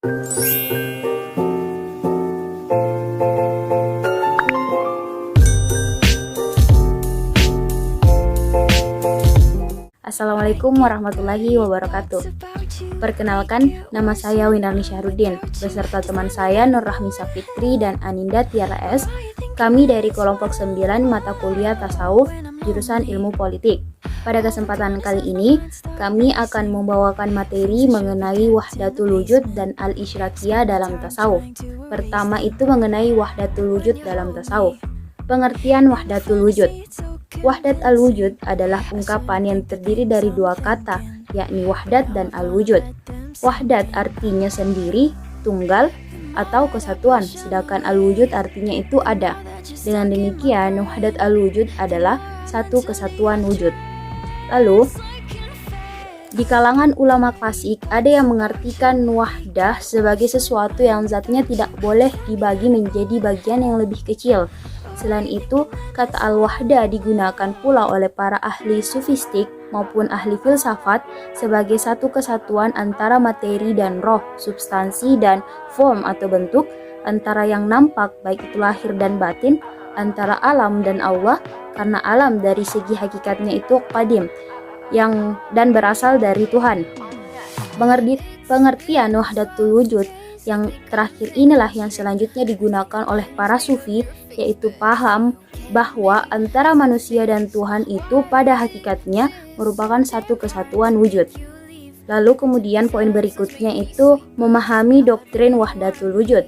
Assalamualaikum warahmatullahi wabarakatuh. Perkenalkan, nama saya Winarni Syahrudin, beserta teman saya Nur Rahmi Safitri dan Aninda Tiara S. Kami dari kelompok 9 mata kuliah Tasawuf, jurusan Ilmu Politik. Pada kesempatan kali ini, kami akan membawakan materi mengenai Wahdatul Wujud dan Al-Isyrakiyah dalam Tasawuf. Pertama itu mengenai Wahdatul Wujud dalam Tasawuf. Pengertian Wahdatul Wujud. Wahdat al-wujud adalah ungkapan yang terdiri dari dua kata, yakni wahdat dan al-wujud. Wahdat artinya sendiri, tunggal, atau kesatuan, sedangkan al-wujud artinya itu ada. Dengan demikian, wahdat al-wujud adalah satu kesatuan wujud. Lalu, di kalangan ulama klasik, ada yang mengartikan wahdah sebagai sesuatu yang zatnya tidak boleh dibagi menjadi bagian yang lebih kecil. Selain itu, kata al-wahdah digunakan pula oleh para ahli sufistik maupun ahli filsafat sebagai satu kesatuan antara materi dan roh, substansi dan form atau bentuk, antara yang nampak baik itu lahir dan batin, antara alam dan Allah, karena alam dari segi hakikatnya itu qadim dan berasal dari Tuhan. Pengertian wahdatul wujud yang terakhir inilah yang selanjutnya digunakan oleh para sufi, yaitu paham bahwa antara manusia dan Tuhan itu pada hakikatnya merupakan satu kesatuan wujud. Lalu kemudian poin berikutnya itu memahami doktrin wahdatul wujud.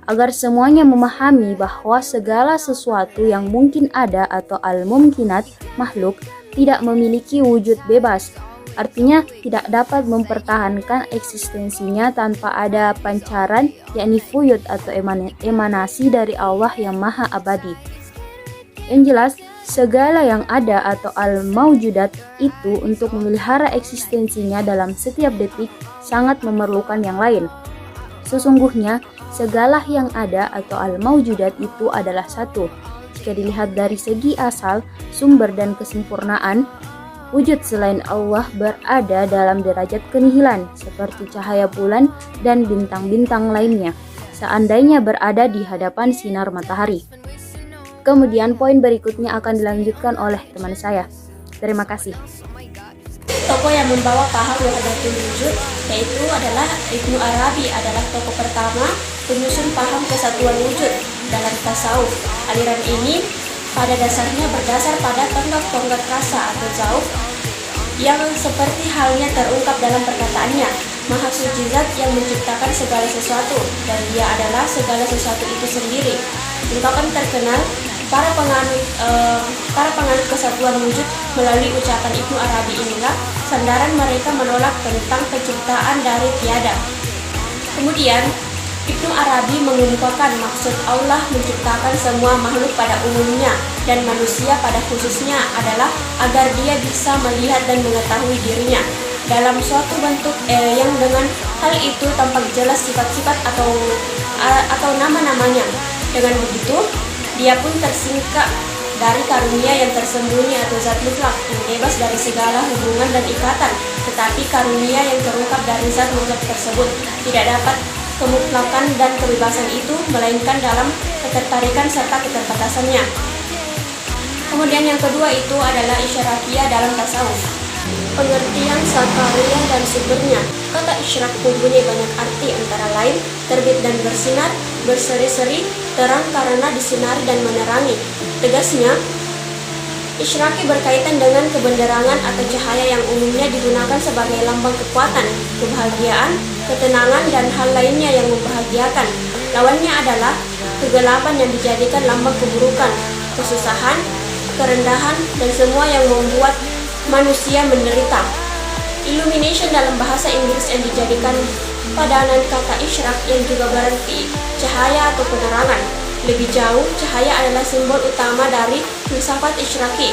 Agar semuanya memahami bahwa segala sesuatu yang mungkin ada atau al-mumkinat makhluk tidak memiliki wujud bebas. Artinya tidak dapat mempertahankan eksistensinya tanpa ada pancaran, yakni fuyud atau emanasi dari Allah yang maha abadi. Yang jelas, segala yang ada atau al-maujudat itu untuk memelihara eksistensinya dalam setiap detik sangat memerlukan yang lain. Sesungguhnya, segala yang ada atau al-maujudat itu adalah satu. Jika dilihat dari segi asal, sumber dan kesempurnaan, wujud selain Allah berada dalam derajat kenihilan, seperti cahaya bulan dan bintang-bintang lainnya, seandainya berada di hadapan sinar matahari. Kemudian poin berikutnya akan dilanjutkan oleh teman saya. Terima kasih. Tokoh yang membawa paham wahdatul wujud yaitu adalah Ibnu Arabi, adalah tokoh pertama penyusun paham kesatuan wujud dalam tasawuf. Aliran ini pada dasarnya berdasar pada tonggak-tonggak rasa atau zauf yang seperti halnya terungkap dalam perkataannya, Maha Suci Zat yang menciptakan segala sesuatu dan Dia adalah segala sesuatu itu sendiri. Ungkapan terkenal para penganut kesatuan wujud melalui ucapan Ibnu Arabi inilah sandaran mereka menolak tentang penciptaan dari tiada. Kemudian Ibnu Arabi mengemukakan maksud Allah menciptakan semua makhluk pada umumnya dan manusia pada khususnya adalah agar dia bisa melihat dan mengetahui dirinya dalam suatu bentuk yang dengan hal itu tampak jelas sifat-sifat atau nama-namanya. Dengan begitu, dia pun tersingkap dari karunia yang tersembunyi atau zat mutlak yang bebas dari segala hubungan dan ikatan, tetapi karunia yang terungkap dari zat mutlak tersebut tidak dapat kemutlakan dan kebebasan itu, melainkan dalam ketertarikan serta keterbatasannya. Kemudian yang kedua itu adalah Isyrakiyah dalam tasawuf. Pengertian sakariyah dan sumbernya. Kata isyrak mempunyai banyak arti, antara lain terbit dan bersinar, berseri-seri, terang karena disinari dan menerangi. Tegasnya, Isyraki berkaitan dengan kebenderangan atau cahaya yang umumnya digunakan sebagai lambang kekuatan, kebahagiaan, ketenangan, dan hal lainnya yang membahagiakan. Lawannya adalah kegelapan yang dijadikan lambang keburukan, kesusahan, kerendahan, dan semua yang membuat manusia menderita. Illumination dalam bahasa Inggris yang dijadikan padanan kata isyrak yang juga berarti cahaya atau penerangan. Lebih jauh, cahaya adalah simbol utama dari filsafat Isyraki.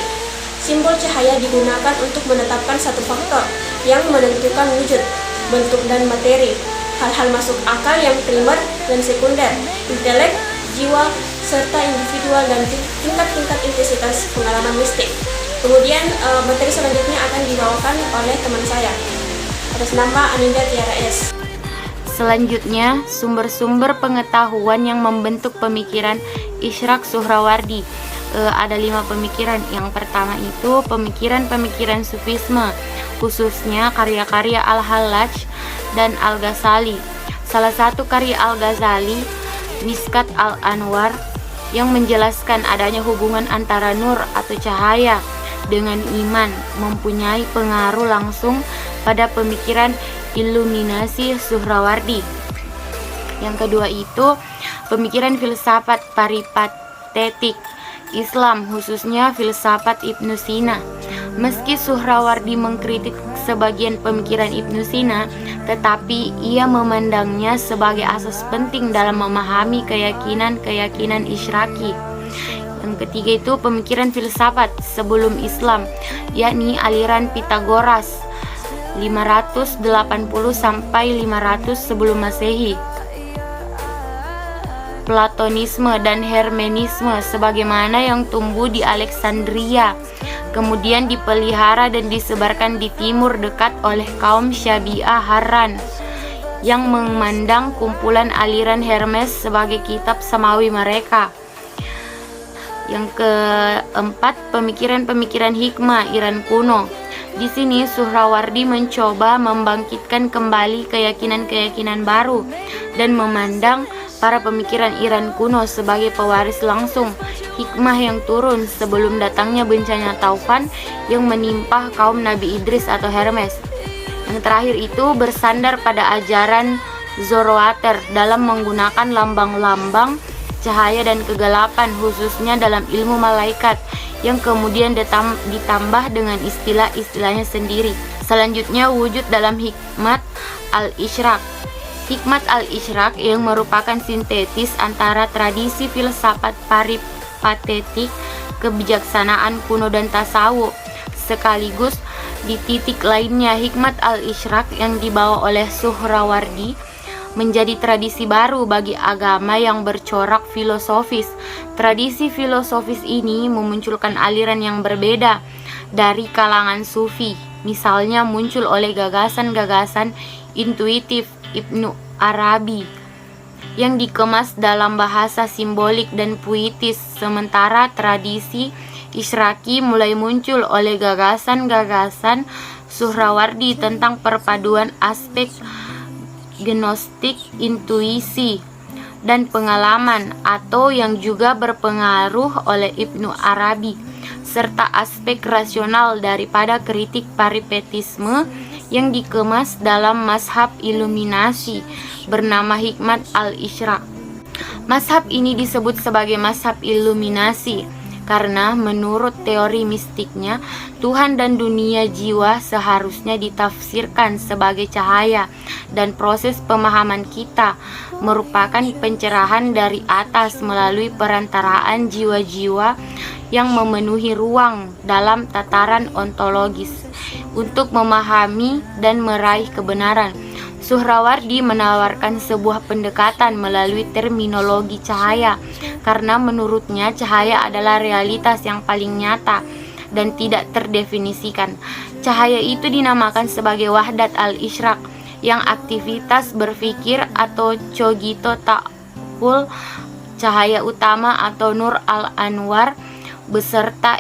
Simbol cahaya digunakan untuk menetapkan satu faktor yang menentukan wujud, bentuk, dan materi. Hal-hal masuk akal yang primer dan sekunder, intelek, jiwa, serta individual dan tingkat-tingkat intensitas pengalaman mistik. Kemudian materi selanjutnya akan dibawakan oleh teman saya atas nama Aninda Tiara S. Selanjutnya, sumber-sumber pengetahuan yang membentuk pemikiran Ishraq Suhrawardi. Ada 5 pemikiran. Yang pertama itu pemikiran-pemikiran Sufisme, khususnya karya-karya Al-Hallaj dan Al-Ghazali. Salah satu karya Al-Ghazali, Mishkat Al-Anwar, yang menjelaskan adanya hubungan antara nur atau cahaya dengan iman, mempunyai pengaruh langsung pada pemikiran iluminasi Suhrawardi. Yang kedua itu pemikiran filsafat peripatetik Islam, khususnya filsafat Ibnu Sina. Meski Suhrawardi mengkritik sebagian pemikiran Ibnu Sina, tetapi ia memandangnya sebagai asas penting dalam memahami keyakinan-keyakinan Isyraqi. Yang ketiga itu pemikiran filsafat sebelum Islam, yakni aliran Pitagoras 580 sampai 500 sebelum Masehi. Platonisme dan Hermenisme sebagaimana yang tumbuh di Alexandria, kemudian dipelihara dan disebarkan di timur dekat oleh kaum Syabi'ah Harran yang memandang kumpulan aliran Hermes sebagai kitab samawi mereka. Yang keempat, pemikiran-pemikiran hikmah Iran kuno. Di sini Suhrawardi mencoba membangkitkan kembali keyakinan-keyakinan baru dan memandang para pemikiran Iran kuno sebagai pewaris langsung hikmah yang turun sebelum datangnya bencana taufan yang menimpa kaum Nabi Idris atau Hermes. Yang terakhir itu bersandar pada ajaran Zoroaster dalam menggunakan lambang-lambang cahaya dan kegelapan, khususnya dalam ilmu malaikat, yang kemudian ditambah dengan istilah-istilahnya sendiri. Selanjutnya, wujud dalam hikmat al-Ishraq. Hikmat al-Ishraq yang merupakan sintetis antara tradisi filsafat peripatetik, kebijaksanaan kuno dan tasawuf. Sekaligus di titik lainnya, hikmat al-Ishraq yang dibawa oleh Suhrawardi menjadi tradisi baru bagi agama yang bercorak filosofis. Tradisi filosofis ini memunculkan aliran yang berbeda dari kalangan sufi. Misalnya muncul oleh gagasan-gagasan intuitif Ibnu Arabi yang dikemas dalam bahasa simbolik dan puitis, sementara tradisi Isyraqi mulai muncul oleh gagasan-gagasan Suhrawardi tentang perpaduan aspek gnostik, intuisi, dan pengalaman, atau yang juga berpengaruh oleh Ibnu Arabi, serta aspek rasional daripada kritik peripatisme yang dikemas dalam mazhab iluminasi bernama hikmat al-Ishraq. Mazhab ini disebut sebagai mazhab iluminasi karena menurut teori mistiknya, Tuhan dan dunia jiwa seharusnya ditafsirkan sebagai cahaya, dan proses pemahaman kita merupakan pencerahan dari atas melalui perantaraan jiwa-jiwa yang memenuhi ruang dalam tataran ontologis untuk memahami dan meraih kebenaran. Suhrawardi menawarkan sebuah pendekatan melalui terminologi cahaya karena menurutnya cahaya adalah realitas yang paling nyata dan tidak terdefinisikan. Cahaya itu dinamakan sebagai wahdat al-Ishraq yang aktivitas berpikir atau cogito ta'wul, cahaya utama atau nur al-anwar beserta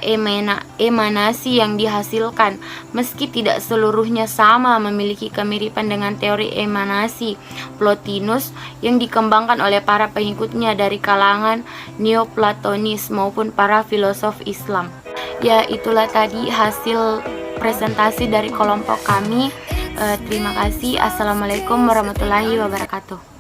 emanasi yang dihasilkan. Meski tidak seluruhnya sama memiliki kemiripan dengan teori emanasi Plotinus yang dikembangkan oleh para pengikutnya dari kalangan Neoplatonis maupun para filosof Islam. Ya, itulah tadi hasil presentasi dari kelompok kami. Terima kasih. Assalamualaikum warahmatullahi wabarakatuh.